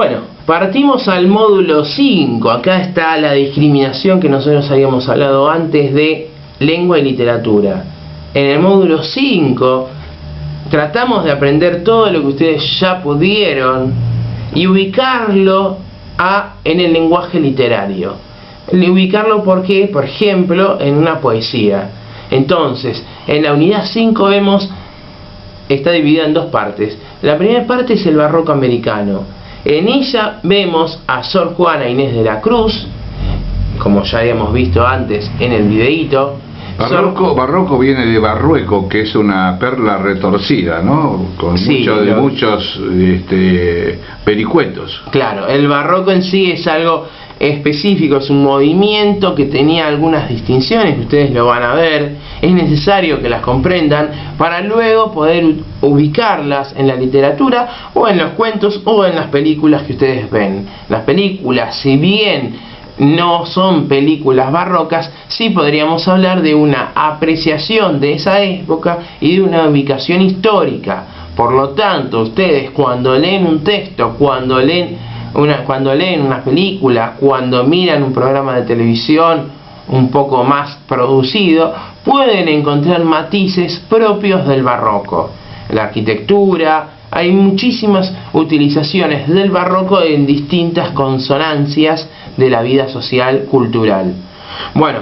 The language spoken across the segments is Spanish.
Bueno, partimos al módulo 5. Acá está la discriminación que nosotros habíamos hablado antes de lengua y literatura. En el módulo 5 tratamos de aprender todo lo que ustedes ya pudieron y ubicarlo en el lenguaje literario. Ubicarlo, ¿por qué? Por ejemplo, en una poesía. Entonces, en la unidad 5 vemos, está dividida en dos partes. La primera parte es el barroco americano. En ella vemos a Sor Juana Inés de la Cruz, como ya habíamos visto antes en el videíto. Barroco viene de barrueco, que es una perla retorcida, ¿no? Con sí, muchos vericuetos. Claro, el barroco en sí es algo específico, es un movimiento que tenía algunas distinciones, que ustedes lo van a ver. Es necesario que las comprendan para luego poder ubicarlas en la literatura o en los cuentos o en las películas que ustedes ven. Las películas, si bien no son películas barrocas, sí podríamos hablar de una apreciación de esa época y de una ubicación histórica. Por lo tanto, ustedes cuando leen un texto, cuando leen una película, cuando miran un programa de televisión un poco más producido, pueden encontrar matices propios del barroco. La arquitectura, hay muchísimas utilizaciones del barroco en distintas consonancias de la vida social cultural. Bueno,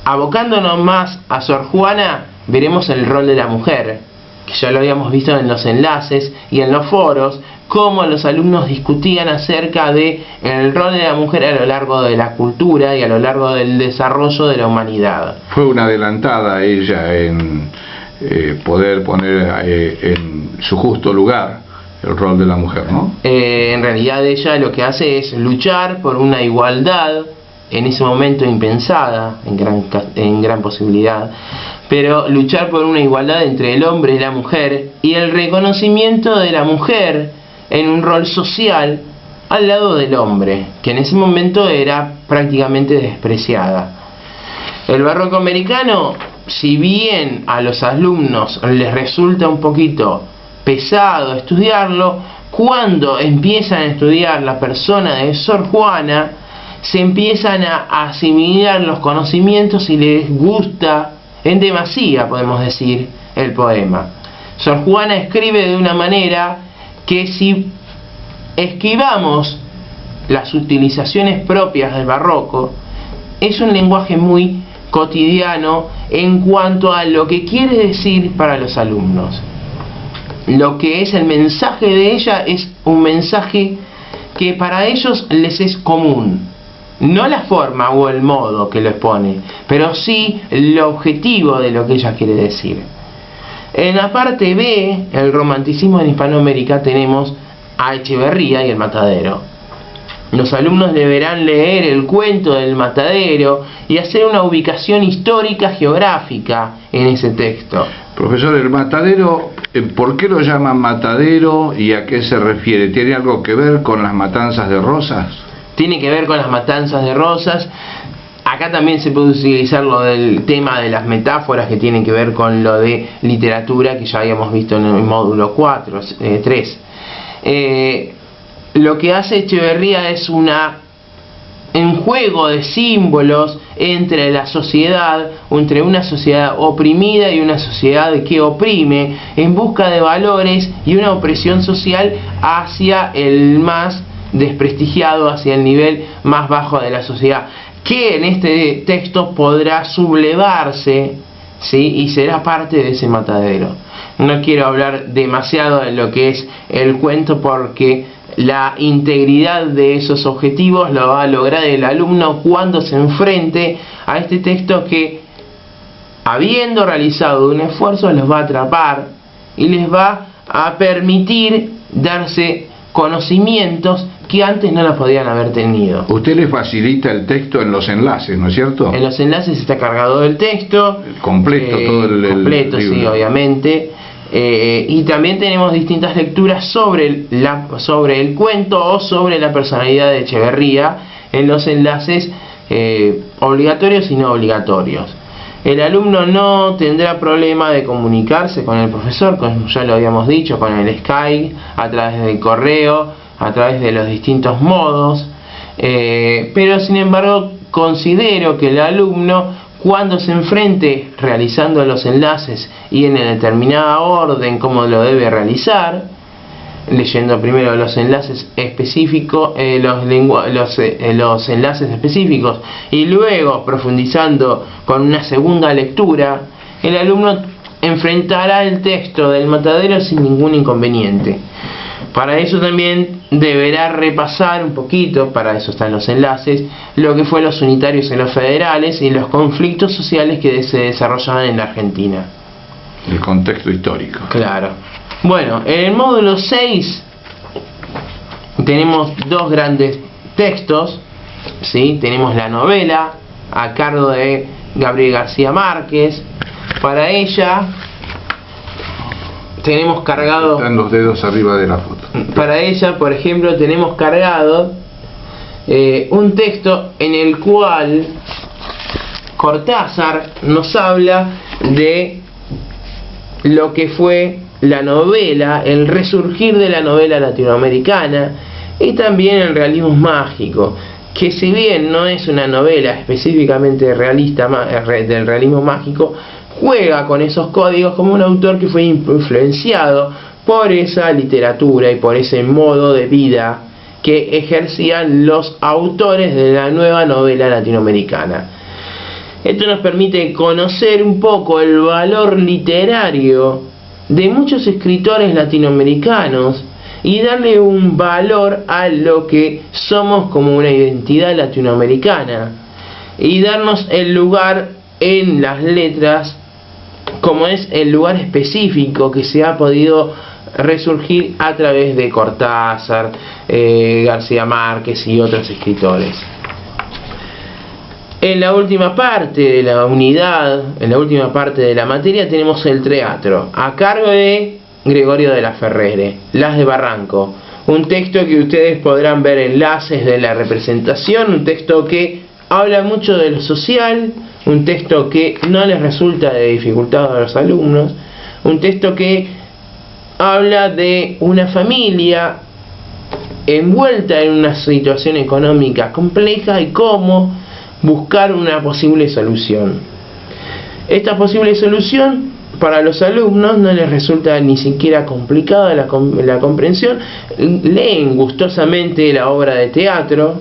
abocándonos más a Sor Juana, veremos el rol de la mujer, que ya lo habíamos visto en los enlaces y en los foros, cómo los alumnos discutían acerca de el rol de la mujer a lo largo de la cultura y a lo largo del desarrollo de la humanidad. Fue una adelantada ella en poder poner en su justo lugar el rol de la mujer, ¿no? En realidad ella lo que hace es luchar por una igualdad, en ese momento impensada, en gran posibilidad, pero luchar por una igualdad entre el hombre y la mujer y el reconocimiento de la mujer en un rol social al lado del hombre, que en ese momento era prácticamente despreciada. El barroco americano, si bien a los alumnos les resulta un poquito pesado estudiarlo, cuando empiezan a estudiar la persona de Sor Juana, se empiezan a asimilar los conocimientos y les gusta en demasía, podemos decir, el poema. Sor Juana escribe de una manera que, si esquivamos las utilizaciones propias del barroco, es un lenguaje muy cotidiano en cuanto a lo que quiere decir para los alumnos. Lo que es el mensaje de ella es un mensaje que para ellos les es común. No la forma o el modo que lo expone, pero sí el objetivo de lo que ella quiere decir. En la parte B, el romanticismo en Hispanoamérica, tenemos a Echeverría y el Matadero. Los alumnos deberán leer el cuento del Matadero y hacer una ubicación histórica geográfica en ese texto. Profesor, el Matadero, ¿por qué lo llaman Matadero y a qué se refiere? ¿Tiene algo que ver con las matanzas de Rosas? Tiene que ver con las matanzas de Rosas. Acá también se puede utilizar lo del tema de las metáforas, que tienen que ver con lo de literatura, que ya habíamos visto en el módulo 3. Lo que hace Echeverría es un juego de símbolos entre la sociedad, entre una sociedad oprimida y una sociedad que oprime, en busca de valores y una opresión social hacia el más desprestigiado, hacia el nivel más bajo de la sociedad, que en este texto podrá sublevarse, ¿sí? Y será parte de ese matadero. No quiero hablar demasiado de lo que es el cuento, porque la integridad de esos objetivos lo va a lograr el alumno cuando se enfrente a este texto que, habiendo realizado un esfuerzo, los va a atrapar y les va a permitir darse conocimientos que antes no los podían haber tenido. Usted le facilita el texto en los enlaces, ¿no es cierto? En los enlaces está cargado el texto completo, todo el completo, libro. Sí, obviamente. Y también tenemos distintas lecturas sobre el cuento o sobre la personalidad de Echeverría en los enlaces obligatorios y no obligatorios. El alumno no tendrá problema de comunicarse con el profesor, como ya lo habíamos dicho, con el Skype, a través del correo, a través de los distintos modos, pero sin embargo considero que el alumno, cuando se enfrente realizando los enlaces y en determinada orden como lo debe realizar, leyendo primero los enlaces específicos, los enlaces específicos, y luego profundizando con una segunda lectura, el alumno enfrentará el texto del Matadero sin ningún inconveniente. Para eso también deberá repasar un poquito, para eso están los enlaces, lo que fue los unitarios y los federales y los conflictos sociales que se desarrollaban en la Argentina. El contexto histórico. Claro. Bueno, en el módulo 6 tenemos dos grandes textos, ¿sí? Tenemos la novela a cargo de Gabriel García Márquez. Para ella tenemos cargado... Están los dedos arriba de la foto. Para ella, por ejemplo, tenemos cargado un texto en el cual Cortázar nos habla de lo que fue la novela, el resurgir de la novela latinoamericana, y también el realismo mágico, que si bien no es una novela específicamente realista del realismo mágico, juega con esos códigos como un autor que fue influenciado por esa literatura y por ese modo de vida que ejercían los autores de la nueva novela latinoamericana. Esto nos permite conocer un poco el valor literario de muchos escritores latinoamericanos y darle un valor a lo que somos como una identidad latinoamericana, y darnos el lugar en las letras como es el lugar específico que se ha podido resurgir a través de Cortázar, García Márquez y otros escritores. En la última parte de la unidad, en la última parte de la materia, tenemos el teatro, a cargo de Gregorio de la Ferrere, Las de Barranco, un texto que ustedes podrán ver enlaces de la representación, un texto que habla mucho de lo social, un texto que no les resulta de dificultad a los alumnos, un texto que habla de una familia envuelta en una situación económica compleja y cómo buscar una posible solución. Esta posible solución para los alumnos no les resulta ni siquiera complicada la comprensión, leen gustosamente la obra de teatro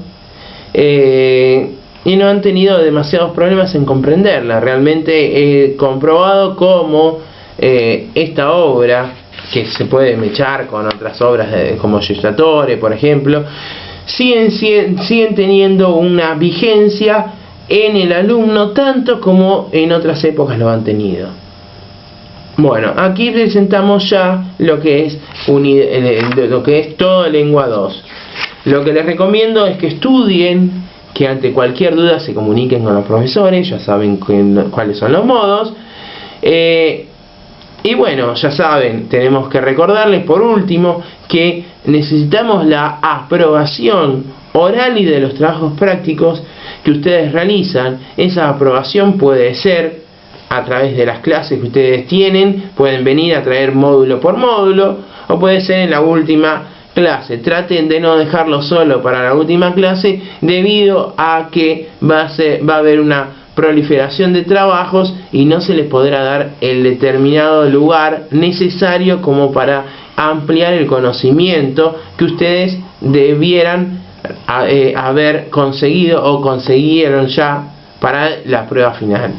y no han tenido demasiados problemas en comprenderla. Realmente he comprobado cómo esta obra, que se puede mechar con otras obras como Gestatore, por ejemplo, siguen teniendo una vigencia en el alumno tanto como en otras épocas lo han tenido. Bueno, aquí presentamos ya lo que es todo lengua 2. Lo que les recomiendo es que estudien, que ante cualquier duda se comuniquen con los profesores, ya saben cuáles son los modos. Y bueno, ya saben, tenemos que recordarles por último que necesitamos la aprobación oral y de los trabajos prácticos que ustedes realizan. Esa aprobación puede ser a través de las clases que ustedes tienen, pueden venir a traer módulo por módulo, o puede ser en la última clase. Traten de no dejarlo solo para la última clase, debido a que va a haber una proliferación de trabajos y no se les podrá dar el determinado lugar necesario como para ampliar el conocimiento que ustedes debieran haber conseguido o consiguieron ya para la prueba final.